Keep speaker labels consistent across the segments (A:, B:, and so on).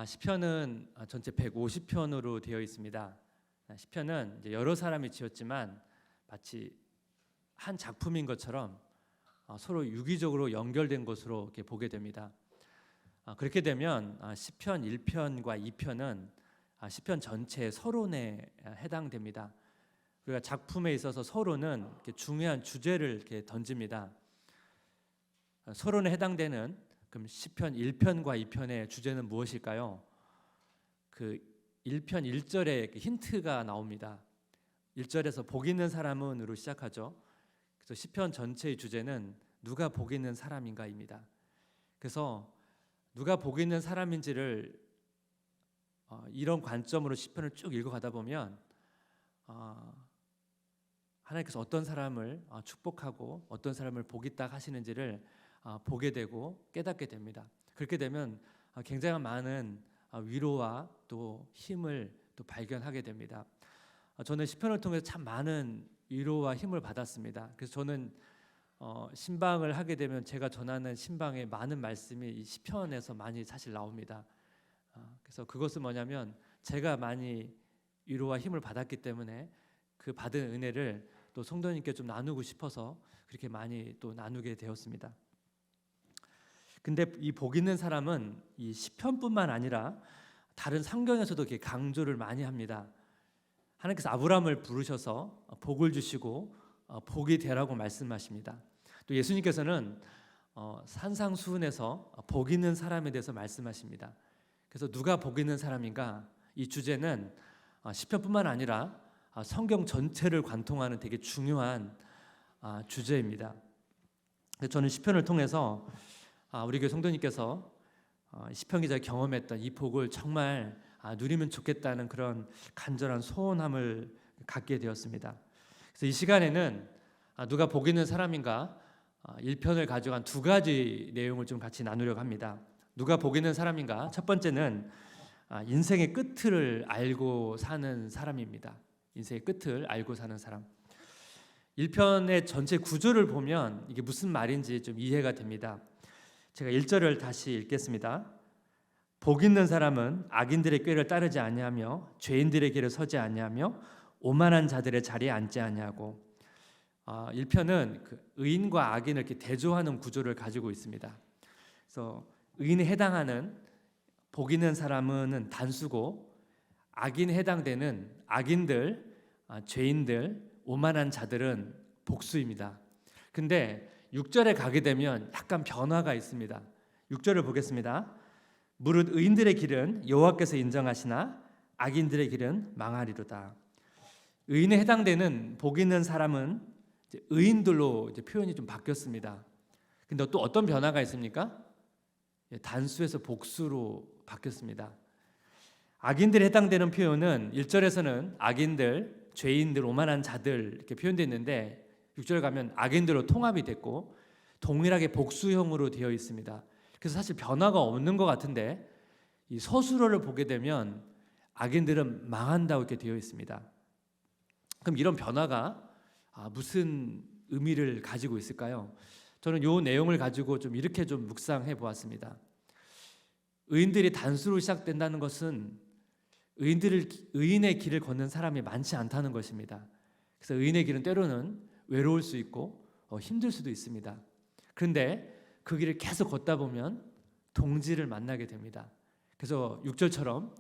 A: 시편은 전체 150편으로 되어 있습니다. 시편은 이제 여러 사람이 지었지만 마치 한 작품인 것처럼 서로 유기적으로 연결된 것으로 이렇게 보게 됩니다. 그렇게 되면 시편 1편과 2편은 시편 전체의 서론에 해당됩니다. 우리가 작품에 있어서 서론은 이렇게 중요한 주제를 이렇게 던집니다. 서론에 해당되는 그럼 시편 1편과 2편의 주제는 무엇일까요? 그 1편 1절에 힌트가 나옵니다. 1절에서 복 있는 사람은으로 시작하죠. 그래서 시편 전체의 주제는 누가 복 있는 사람인가입니다. 그래서 누가 복 있는 사람인지를 이런 관점으로 시편을 쭉 읽어가다 보면 하나님께서 어떤 사람을 축복하고 어떤 사람을 복 있다 하시는지를 보게 되고 깨닫게 됩니다. 그렇게 되면 굉장히 많은 위로와 또 힘을 또 발견하게 됩니다. 저는 시편을 통해서 참 많은 위로와 힘을 받았습니다. 그래서 저는 신방을 하게 되면 제가 전하는 신방의 많은 말씀이 이 시편에서 많이 사실 나옵니다. 그래서 그것은 뭐냐면 제가 많이 위로와 힘을 받았기 때문에 그 받은 은혜를 또 성도님께 좀 나누고 싶어서 그렇게 많이 또 나누게 되었습니다. 근데 이 복 있는 사람은 이 시편뿐만 아니라 다른 성경에서도 이렇게 강조를 많이 합니다. 하나님께서 아브라함을 부르셔서 복을 주시고 복이 되라고 말씀하십니다. 또 예수님께서는 산상수훈에서 복 있는 사람에 대해서 말씀하십니다. 그래서 누가 복 있는 사람인가? 이 주제는 시편뿐만 아니라 성경 전체를 관통하는 되게 중요한 주제입니다. 저는 시편을 통해서 우리 교회 성도님께서 시편 기자가 경험했던 이 복을 정말 누리면 좋겠다는 그런 간절한 소원함을 갖게 되었습니다. 그래서 이 시간에는 누가 복 있는 사람인가 1편을 가져간 두 가지 내용을 좀 같이 나누려고 합니다. 누가 복 있는 사람인가? 첫 번째는 인생의 끝을 알고 사는 사람입니다. 인생의 끝을 알고 사는 사람. 1편의 전체 구조를 보면 이게 무슨 말인지 좀 이해가 됩니다. 제가 1절을 다시 읽겠습니다. 복 있는 사람은 악인들의 꾀를 따르지 아니하며 죄인들의 길에 서지 아니하며 오만한 자들의 자리에 앉지 아니하고 1편은 그 의인과 악인을 이렇게 대조하는 구조를 가지고 있습니다. 그래서 의인에 해당하는 복 있는 사람은 단수고 악인에 해당되는 악인들, 죄인들, 오만한 자들은 복수입니다. 근데 6절에 가게 되면 약간 변화가 있습니다. 6절을 보겠습니다. 무릇 의인들의 길은 여호와께서 인정하시나 악인들의 길은 망하리로다. 의인에 해당되는 복 있는 사람은 이제 의인들로 이제 표현이 좀 바뀌었습니다. 근데 또 어떤 변화가 있습니까? 단수에서 복수로 바뀌었습니다. 악인들에 해당되는 표현은 1절에서는 악인들, 죄인들, 오만한 자들 이렇게 표현되어 있는데 6절 가면 악인들로 통합이 됐고 동일하게 복수형으로 되어 있습니다. 그래서 사실 변화가 없는 것 같은데 이 서술어를 보게 되면 악인들은 망한다고 이렇게 되어 있습니다. 그럼 이런 변화가 무슨 의미를 가지고 있을까요? 저는 이 내용을 가지고 좀 이렇게 좀 묵상해 보았습니다. 의인들이 단수로 시작된다는 것은 의인의 길을 걷는 사람이 많지 않다는 것입니다. 그래서 의인의 길은 때로는 외로울 수 있고 힘들 수도 있습니다. 그런데 그 길을 계속 걷다 보면 동지를 만나게 됩니다. 그래서 6절처럼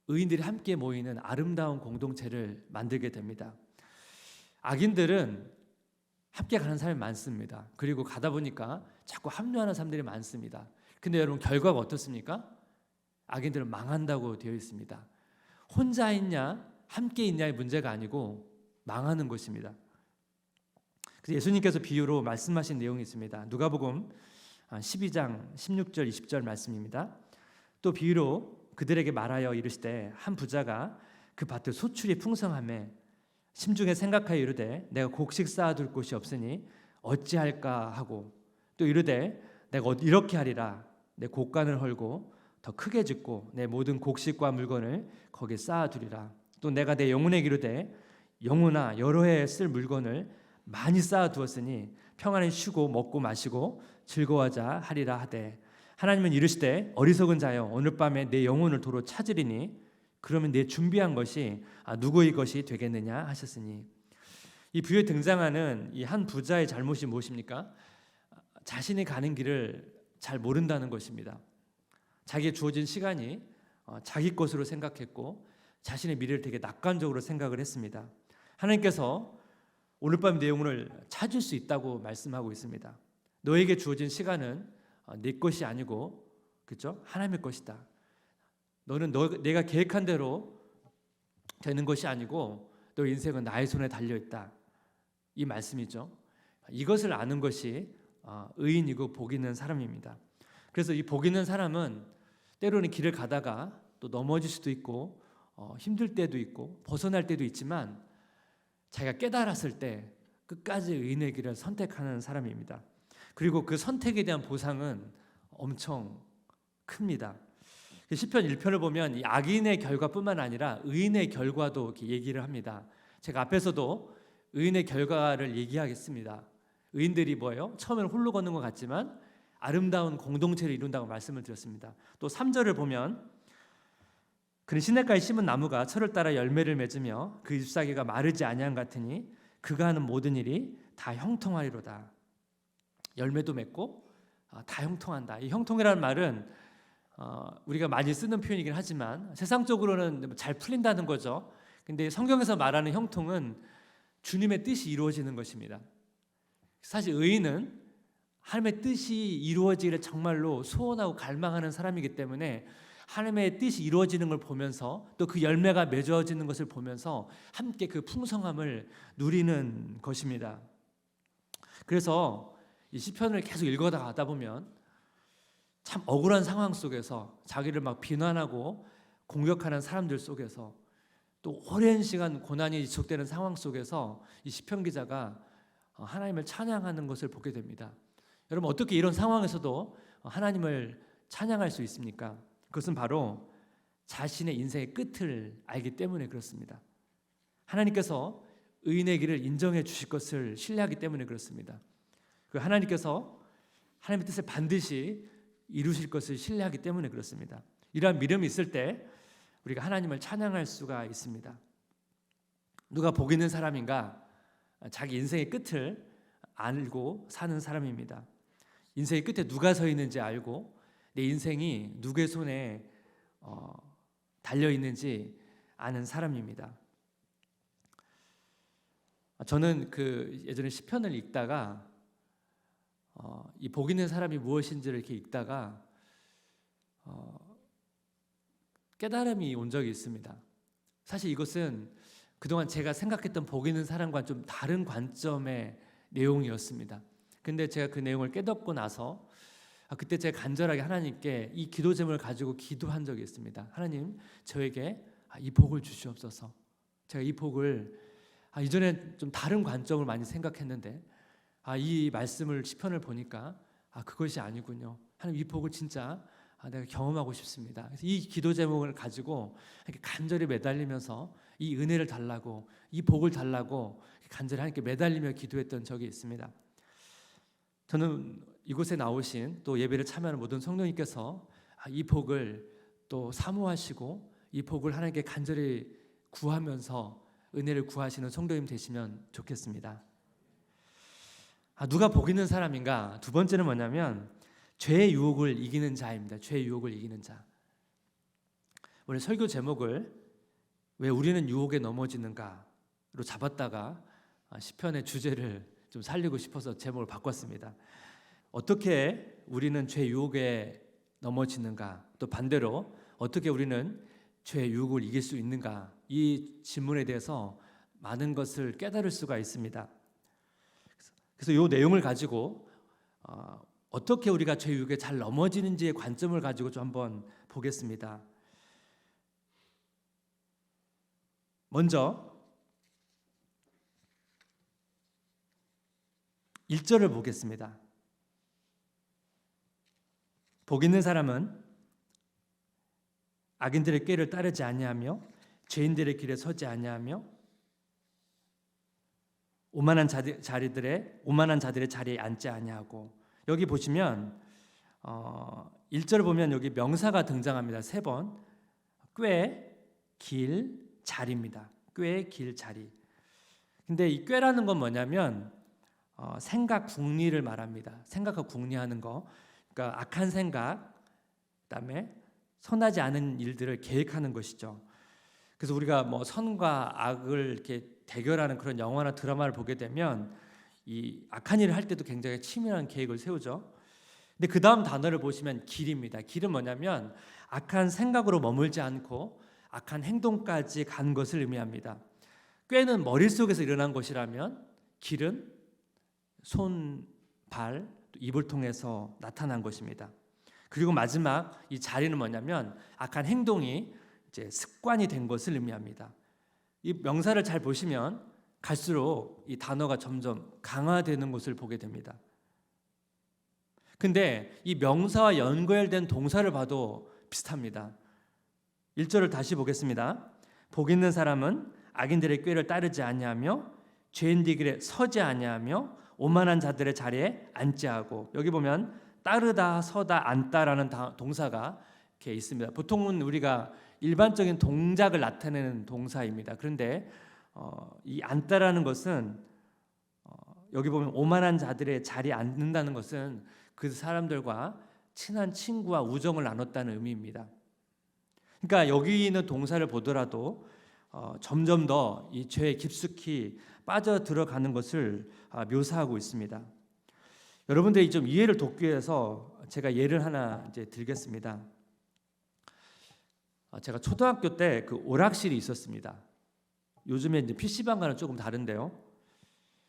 A: 의인들이 함께 모이는 아름다운 공동체를 만들게 됩니다. 악인들은 함께 가는 사람이 많습니다. 그리고 가다 보니까 자꾸 합류하는 사람들이 많습니다. 근데 여러분 결과가 어떻습니까? 악인들은 망한다고 되어 있습니다. 혼자 있냐 함께 있냐의 문제가 아니고 망하는 것입니다. 그래서 예수님께서 비유로 말씀하신 내용이 있습니다. 누가복음 12장 16절 20절 말씀입니다. 또 비유로 그들에게 말하여 이르시되 한 부자가 그 밭에 소출이 풍성하매 심중에 생각하여 이르되 내가 곡식 쌓아둘 곳이 없으니 어찌할까 하고 또 이르되 내가 이렇게 하리라 내 곡간을 헐고 더 크게 짓고 내 모든 곡식과 물건을 거기에 쌓아두리라. 또 내가 내 영혼에게 이르되 영혼아 여러 해에 쓸 물건을 많이 쌓아두었으니 평안히 쉬고 먹고 마시고 즐거워하자 하리라 하되 하나님은 이르시되 어리석은 자여 오늘 밤에 내 영혼을 도로 찾으리니 그러면 내 준비한 것이 누구의 것이 되겠느냐 하셨으니, 이 부에 등장하는 이 한 부자의 잘못이 무엇입니까? 자신이 가는 길을 잘 모른다는 것입니다. 자기에 주어진 시간이 자기 것으로 생각했고 자신의 미래를 되게 낙관적으로 생각을 했습니다. 하나님께서 오늘 밤 내 영혼을 찾을 수 있다고 말씀하고 있습니다. 너에게 주어진 시간은 내 것이 아니고, 그렇죠? 하나님의 것이다. 너는 내가 계획한 대로 되는 것이 아니고 너 인생은 나의 손에 달려 있다. 이 말씀이죠. 이것을 아는 것이 의인이고 복 있는 사람입니다. 그래서 이 복 있는 사람은 때로는 길을 가다가 또 넘어질 수도 있고 힘들 때도 있고 벗어날 때도 있지만 자기가 깨달았을 때 끝까지 의인의 길을 선택하는 사람입니다. 그리고 그 선택에 대한 보상은 엄청 큽니다. 시편 1편을 보면 이 악인의 결과뿐만 아니라 의인의 결과도 이렇게 얘기를 합니다. 제가 앞에서도 의인의 결과를 얘기하겠습니다. 의인들이 뭐예요? 처음에는 홀로 걷는 것 같지만 아름다운 공동체를 이룬다고 말씀을 드렸습니다. 또 3절을 보면 그는 시냇가에 심은 나무가 철을 따라 열매를 맺으며 그 잎사귀가 마르지 아니함 같으니 그가 하는 모든 일이 다 형통하리로다. 열매도 맺고 다 형통한다. 이 형통이라는 말은 우리가 많이 쓰는 표현이긴 하지만 세상적으로는 잘 풀린다는 거죠. 근데 성경에서 말하는 형통은 주님의 뜻이 이루어지는 것입니다. 사실 의인은 하나님의 뜻이 이루어지기를 정말로 소원하고 갈망하는 사람이기 때문에 하나님의 뜻이 이루어지는 걸 보면서 또 그 열매가 맺어지는 것을 보면서 함께 그 풍성함을 누리는 것입니다. 그래서 이 시편을 계속 읽어가다 보면 참 억울한 상황 속에서 자기를 막 비난하고 공격하는 사람들 속에서 또 오랜 시간 고난이 지속되는 상황 속에서 이 시편 기자가 하나님을 찬양하는 것을 보게 됩니다. 여러분, 어떻게 이런 상황에서도 하나님을 찬양할 수 있습니까? 그것은 바로 자신의 인생의 끝을 알기 때문에 그렇습니다. 하나님께서 의인의 길을 인정해 주실 것을 신뢰하기 때문에 그렇습니다. 그 하나님께서 하나님의 뜻을 반드시 이루실 것을 신뢰하기 때문에 그렇습니다. 이러한 믿음이 있을 때 우리가 하나님을 찬양할 수가 있습니다. 누가 복 있는 사람인가? 자기 인생의 끝을 알고 사는 사람입니다. 인생의 끝에 누가 서 있는지 알고 내 인생이 누구의 손에 달려 있는지 아는 사람입니다. 저는 그 예전에 시편을 읽다가 이 복 있는 사람이 무엇인지를 이렇게 읽다가 깨달음이 온 적이 있습니다. 사실 이것은 그동안 제가 생각했던 복 있는 사람과 좀 다른 관점의 내용이었습니다. 근데 제가 그 내용을 깨닫고 나서 그때 제가 간절하게 하나님께 이 기도 제목을 가지고 기도한 적이 있습니다. 하나님, 저에게 이 복을 주시옵소서. 제가 이 복을 이전에 좀 다른 관점을 많이 생각했는데 이 말씀을 시편을 보니까 그것이 아니군요. 하나님, 이 복을 진짜 내가 경험하고 싶습니다. 그래서 이 기도 제목을 가지고 이렇게 간절히 매달리면서 이 은혜를 달라고, 이 복을 달라고 간절히 하나님께 매달리며 기도했던 적이 있습니다. 저는 이곳에 나오신 또 예배를 참여하는 모든 성도님께서 이 복을 또 사모하시고 이 복을 하나님께 간절히 구하면서 은혜를 구하시는 성도님 되시면 좋겠습니다. 누가 복 있는 사람인가? 두 번째는 뭐냐면 죄의 유혹을 이기는 자입니다. 죄의 유혹을 이기는 자. 오늘 설교 제목을 왜 우리는 유혹에 넘어지는가로 잡았다가 시편의 주제를 좀 살리고 싶어서 제목을 바꿨습니다. 어떻게 우리는 죄 유혹에 넘어지는가? 또 반대로 어떻게 우리는 죄의 유혹을 이길 수 있는가? 이 질문에 대해서 많은 것을 깨달을 수가 있습니다. 그래서 이 내용을 가지고 어떻게 우리가 죄 유혹에 잘 넘어지는지의 관점을 가지고 좀 한번 보겠습니다. 먼저 1절을 보겠습니다. 복 있는 사람은 악인들의 꾀를 따르지 아니하며 죄인들의 길에 서지 아니하며 오만한 자들의 자리에 앉지 아니하고. 여기 보시면 1절을 보면 여기 명사가 등장합니다. 3번. 꽤, 길, 자리입니다. 꽤, 길, 자리. 근데 이 꾀라는 건 뭐냐면 생각 궁리를 말합니다. 생각하고 궁리하는 거. 그러니까 악한 생각, 그다음에 선하지 않은 일들을 계획하는 것이죠. 그래서 우리가 뭐 선과 악을 이렇게 대결하는 그런 영화나 드라마를 보게 되면 이 악한 일을 할 때도 굉장히 치밀한 계획을 세우죠. 근데 그 다음 단어를 보시면 길입니다. 길은 뭐냐면 악한 생각으로 머물지 않고 악한 행동까지 간 것을 의미합니다. 꾀는 머릿속에서 일어난 것이라면 길은 손, 발, 입을 통해서 나타난 것입니다. 그리고 마지막 이 자리는 뭐냐면 악한 행동이 이제 습관이 된 것을 의미합니다. 이 명사를 잘 보시면 갈수록 이 단어가 점점 강화되는 것을 보게 됩니다. 근데 이 명사와 연결된 동사를 봐도 비슷합니다. 1절을 다시 보겠습니다. 복 있는 사람은 악인들의 꾀를 따르지 아니하며 죄인들 길에 서지 아니하며 오만한 자들의 자리에 앉지 하고, 여기 보면 따르다, 서다, 앉다라는 동사가 이렇게 있습니다. 보통은 우리가 일반적인 동작을 나타내는 동사입니다. 그런데 이 앉다라는 것은 여기 보면 오만한 자들의 자리에 앉는다는 것은 그 사람들과 친한 친구와 우정을 나눴다는 의미입니다. 그러니까 여기 있는 동사를 보더라도 점점 더 이 죄에 깊숙이 빠져 들어가는 것을 묘사하고 있습니다. 여러분들이 좀 이해를 돕기 위해서 제가 예를 하나 이제 들겠습니다. 제가 초등학교 때 그 오락실이 있었습니다. 요즘에 이제 PC방과는 조금 다른데요.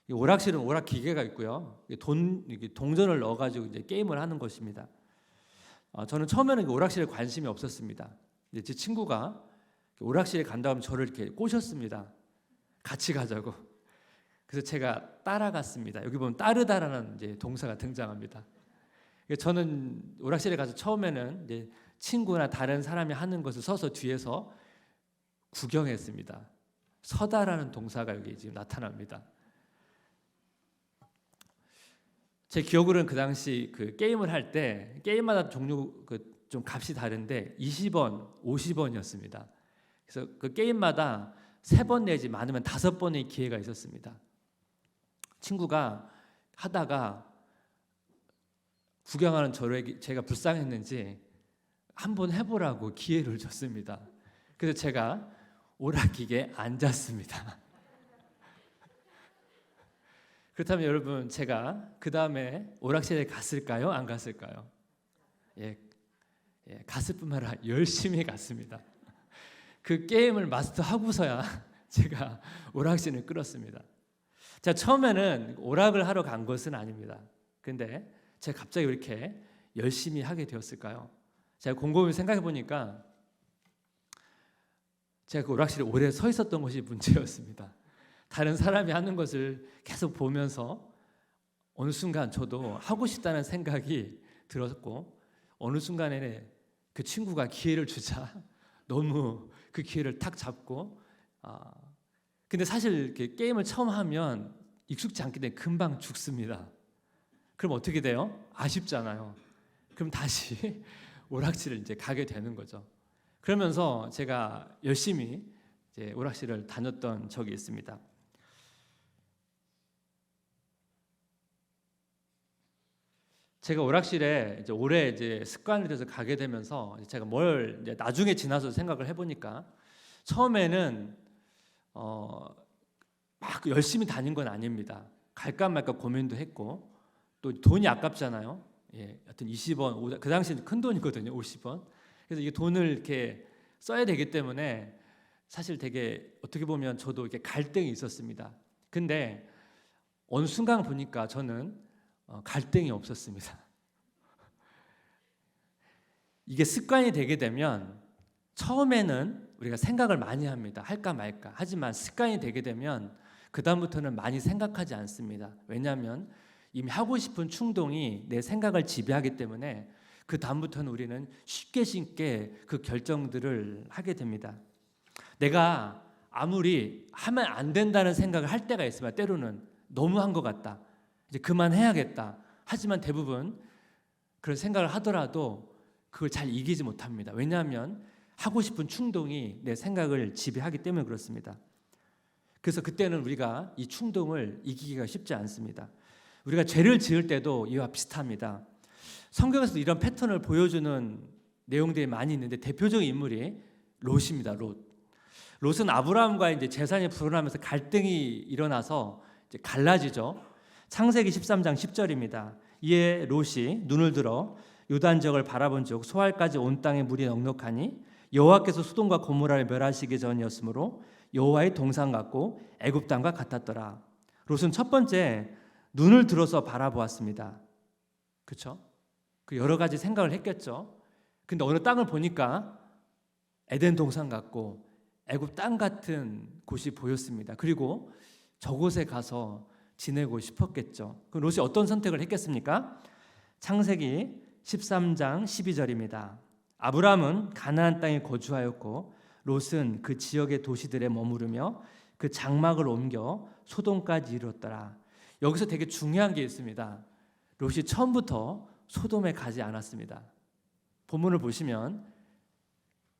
A: 이 오락실은 오락 기계가 있고요. 동전을 넣어가지고 이제 게임을 하는 것입니다. 저는 처음에는 오락실에 관심이 없었습니다. 제 친구가 오락실에 간다고 하면 저를 이렇게 꼬셨습니다. 같이 가자고. 그래서 제가 따라갔습니다. 여기 보면 따르다라는 이제 동사가 등장합니다. 저는 오락실에 가서 처음에는 이제 친구나 다른 사람이 하는 것을 서서 뒤에서 구경했습니다. 서다라는 동사가 여기 지금 나타납니다. 제 기억으로는 그 당시 그 게임을 할 때 게임마다 종류 좀 값이 다른데 20원, 50원이었습니다. 그래서 그 게임마다 3번 내지 많으면 5번의 기회가 있었습니다. 친구가 하다가 구경하는 저를 제가 불쌍했는지 한번 해보라고 기회를 줬습니다. 그래서 제가 오락기계에 앉았습니다. 그렇다면 여러분, 제가 그 다음에 오락실에 갔을까요? 안 갔을까요? 갔을 뿐만 아니라 열심히 갔습니다. 그 게임을 마스터하고서야 제가 오락실을 끌었습니다. 자, 처음에는 오락을 하러 간 것은 아닙니다. 근데 제가 갑자기 왜 이렇게 열심히 하게 되었을까요? 제가 곰곰이 생각해 보니까 제가 그 오락실에 오래 서 있었던 것이 문제였습니다. 다른 사람이 하는 것을 계속 보면서 어느 순간 저도 하고 싶다는 생각이 들었고, 어느 순간에는 그 친구가 기회를 주자 너무 그 기회를 탁 잡고, 근데 사실 이렇게 게임을 처음 하면 익숙지 않기 때문에 금방 죽습니다. 그럼 어떻게 돼요? 아쉽잖아요. 그럼 다시 오락실을 이제 가게 되는 거죠. 그러면서 제가 열심히 이제 오락실을 다녔던 적이 있습니다. 제가 오락실에 이제 오래 이제 습관이 돼서 가게 되면서 제가 뭘 이제 나중에 지나서 생각을 해보니까, 처음에는 막 열심히 다닌 건 아닙니다. 갈까 말까 고민도 했고, 또 돈이 아깝잖아요. 하여튼 20원, 그 당시는 큰 돈이거든요. 50원. 그래서 이게 돈을 이렇게 써야 되기 때문에 사실 되게 어떻게 보면 저도 이렇게 갈등이 있었습니다. 근데 어느 순간 보니까 저는 갈등이 없었습니다. 이게 습관이 되게 되면 처음에는 우리가 생각을 많이 합니다. 할까 말까. 하지만 습관이 되게 되면 그 다음부터는 많이 생각하지 않습니다. 왜냐하면 이미 하고 싶은 충동이 내 생각을 지배하기 때문에 그 다음부터는 우리는 쉽게 그 결정들을 하게 됩니다. 내가 아무리 하면 안 된다는 생각을 할 때가 있으면 때로는 너무 한 것 같다, 이제 그만해야겠다. 하지만 대부분 그런 생각을 하더라도 그걸 잘 이기지 못합니다. 왜냐하면 하고 싶은 충동이 내 생각을 지배하기 때문에 그렇습니다. 그래서 그때는 우리가 이 충동을 이기기가 쉽지 않습니다. 우리가 죄를 지을 때도 이와 비슷합니다. 성경에서도 이런 패턴을 보여주는 내용들이 많이 있는데 대표적인 인물이 롯입니다. 롯은 아브라함과 이제 재산이 불어나면서 갈등이 일어나서 이제 갈라지죠. 창세기 13장 10절입니다. 이에 롯이 눈을 들어 요단지역을 바라본즉 소알까지 온 땅에 물이 넉넉하니 여호와께서 소돔과 고모라를 멸하시기 전이었으므로 여호와의 동산 같고 애굽 땅과 같았더라. 롯은 첫 번째 눈을 들어서 바라보았습니다. 그렇죠? 그 여러 가지 생각을 했겠죠. 근데 어느 땅을 보니까 에덴 동산 같고 애굽 땅 같은 곳이 보였습니다. 그리고 저곳에 가서 지내고 싶었겠죠. 그럼 롯이 어떤 선택을 했겠습니까? 창세기 13장 12절입니다. 아브라함은 가나안 땅에 거주하였고 롯은 그 지역의 도시들에 머무르며 그 장막을 옮겨 소돔까지 이르렀더라. 여기서 되게 중요한 게 있습니다. 롯이 처음부터 소돔에 가지 않았습니다. 본문을 보시면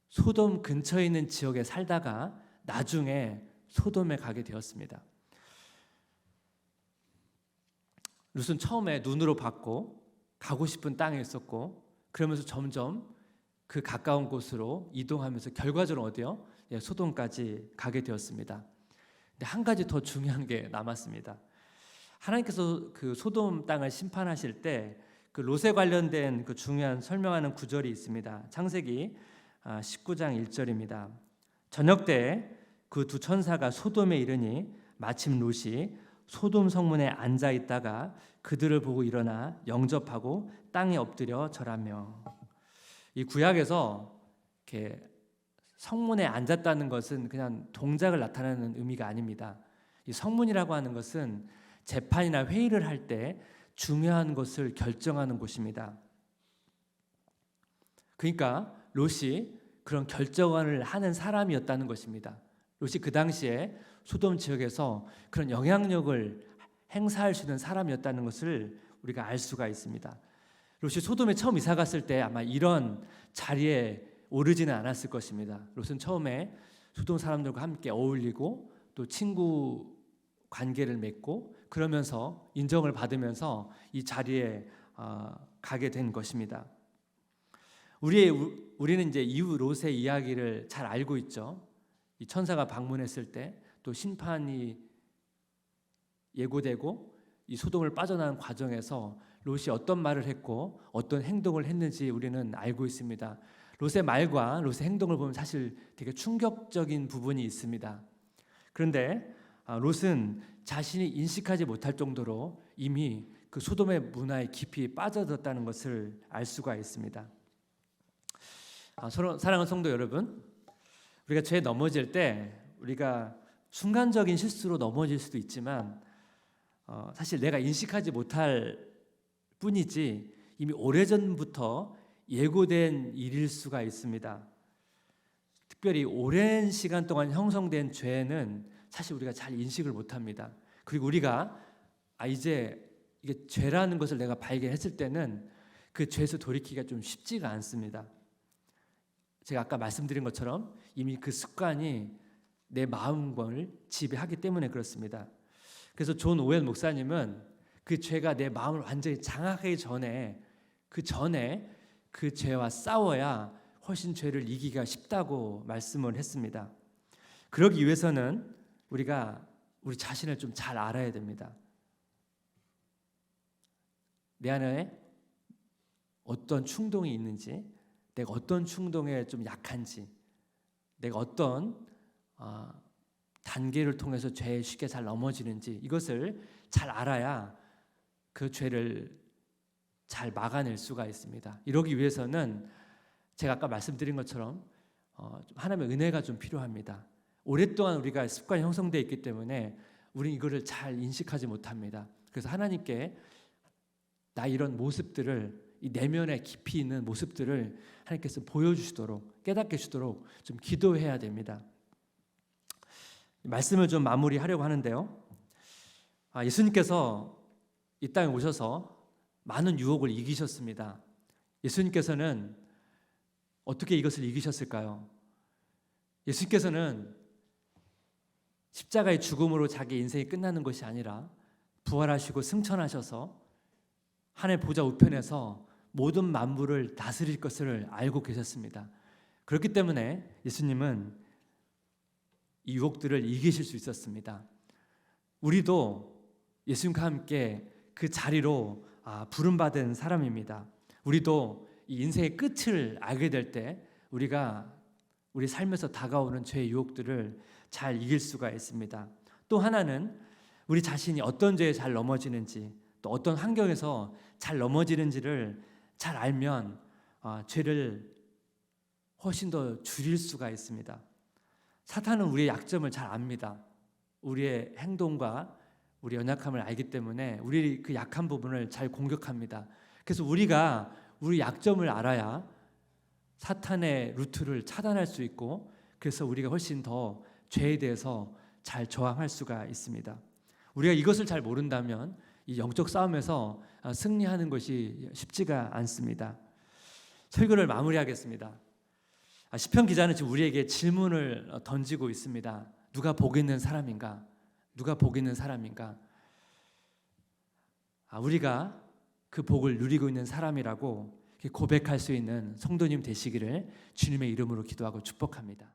A: 소돔 근처에 있는 지역에 살다가 나중에 소돔에 가게 되었습니다. 롯은 처음에 눈으로 봤고 가고 싶은 땅에 있었고 그러면서 점점 그 가까운 곳으로 이동하면서 결과적으로 어디요? 소돔까지 가게 되었습니다. 근데 한 가지 더 중요한 게 남았습니다. 하나님께서 그 소돔 땅을 심판하실 때 그 롯에 관련된 그 중요한 설명하는 구절이 있습니다. 창세기 19장 1절입니다. 저녁 때 그 두 천사가 소돔에 이르니 마침 롯이 소돔 성문에 앉아 있다가 그들을 보고 일어나 영접하고 땅에 엎드려 절하며. 이 구약에서 이렇게 성문에 앉았다는 것은 그냥 동작을 나타내는 의미가 아닙니다. 이 성문이라고 하는 것은 재판이나 회의를 할 때 중요한 것을 결정하는 곳입니다. 그러니까 롯이 그런 결정을 하는 사람이었다는 것입니다. 롯이 그 당시에 소돔 지역에서 그런 영향력을 행사할 수 있는 사람이었다는 것을 우리가 알 수가 있습니다. 롯이 소돔에 처음 이사 갔을 때 아마 이런 자리에 오르지는 않았을 것입니다. 롯은 처음에 소돔 사람들과 함께 어울리고 또 친구 관계를 맺고 그러면서 인정을 받으면서 이 자리에 가게 된 것입니다. 우리는 이제 이후 롯의 이야기를 잘 알고 있죠. 이 천사가 방문했을 때 또 심판이 예고되고 이 소돔을 빠져나가는 과정에서 롯이 어떤 말을 했고 어떤 행동을 했는지 우리는 알고 있습니다. 롯의 말과 롯의 행동을 보면 사실 되게 충격적인 부분이 있습니다. 그런데 롯은 자신이 인식하지 못할 정도로 이미 그 소돔의 문화에 깊이 빠져들었다는 것을 알 수가 있습니다. 사랑하는 성도 여러분, 우리가 죄에 넘어질 때 우리가 순간적인 실수로 넘어질 수도 있지만 사실 내가 인식하지 못할 뿐이지 이미 오래전부터 예고된 일일 수가 있습니다. 특별히 오랜 시간 동안 형성된 죄는 사실 우리가 잘 인식을 못합니다. 그리고 우리가 이제 이게 죄라는 것을 내가 발견했을 때는 그 죄에서 돌이키기가 좀 쉽지가 않습니다. 제가 아까 말씀드린 것처럼 이미 그 습관이 내 마음을 지배하기 때문에 그렇습니다. 그래서 존 오웰 목사님은 그 죄가 내 마음을 완전히 장악하기 전에 그 죄와 싸워야 훨씬 죄를 이기기가 쉽다고 말씀을 했습니다. 그러기 위해서는 우리가 우리 자신을 좀 잘 알아야 됩니다. 내 안에 어떤 충동이 있는지, 내가 어떤 충동에 좀 약한지, 내가 어떤 단계를 통해서 죄에 쉽게 잘 넘어지는지 이것을 잘 알아야 그 죄를 잘 막아낼 수가 있습니다. 이러기 위해서는 제가 아까 말씀드린 것처럼 하나님의 은혜가 좀 필요합니다. 오랫동안 우리가 습관이 형성되어 있기 때문에 우리는 이거를 잘 인식하지 못합니다. 그래서 하나님께 나 이런 모습들을 이 내면에 깊이 있는 모습들을 하나님께서 보여주시도록 깨닫게 해주도록 좀 기도해야 됩니다. 말씀을 좀 마무리하려고 하는데요. 예수님께서 이 땅에 오셔서 많은 유혹을 이기셨습니다. 예수님께서는 어떻게 이것을 이기셨을까요? 예수님께서는 십자가의 죽음으로 자기 인생이 끝나는 것이 아니라 부활하시고 승천하셔서 하늘 보좌 우편에서 모든 만물을 다스릴 것을 알고 계셨습니다. 그렇기 때문에 예수님은 이 유혹들을 이기실 수 있었습니다. 우리도 예수님과 함께 그 자리로 부름받은 사람입니다. 우리도 이 인생의 끝을 알게 될 때 우리가 우리 삶에서 다가오는 죄의 유혹들을 잘 이길 수가 있습니다. 또 하나는 우리 자신이 어떤 죄에 잘 넘어지는지, 또 어떤 환경에서 잘 넘어지는지를 잘 알면 죄를 훨씬 더 줄일 수가 있습니다. 사탄은 우리의 약점을 잘 압니다. 우리의 행동과 우리 연약함을 알기 때문에 우리 그 약한 부분을 잘 공격합니다. 그래서 우리가 우리 약점을 알아야 사탄의 루트를 차단할 수 있고, 그래서 우리가 훨씬 더 죄에 대해서 잘 저항할 수가 있습니다. 우리가 이것을 잘 모른다면 이 영적 싸움에서 승리하는 것이 쉽지가 않습니다. 설교를 마무리하겠습니다. 시편 기자는 지금 우리에게 질문을 던지고 있습니다. 누가 복 있는 사람인가? 누가 복 있는 사람인가? 우리가 그 복을 누리고 있는 사람이라고 고백할 수 있는 성도님 되시기를 주님의 이름으로 기도하고 축복합니다.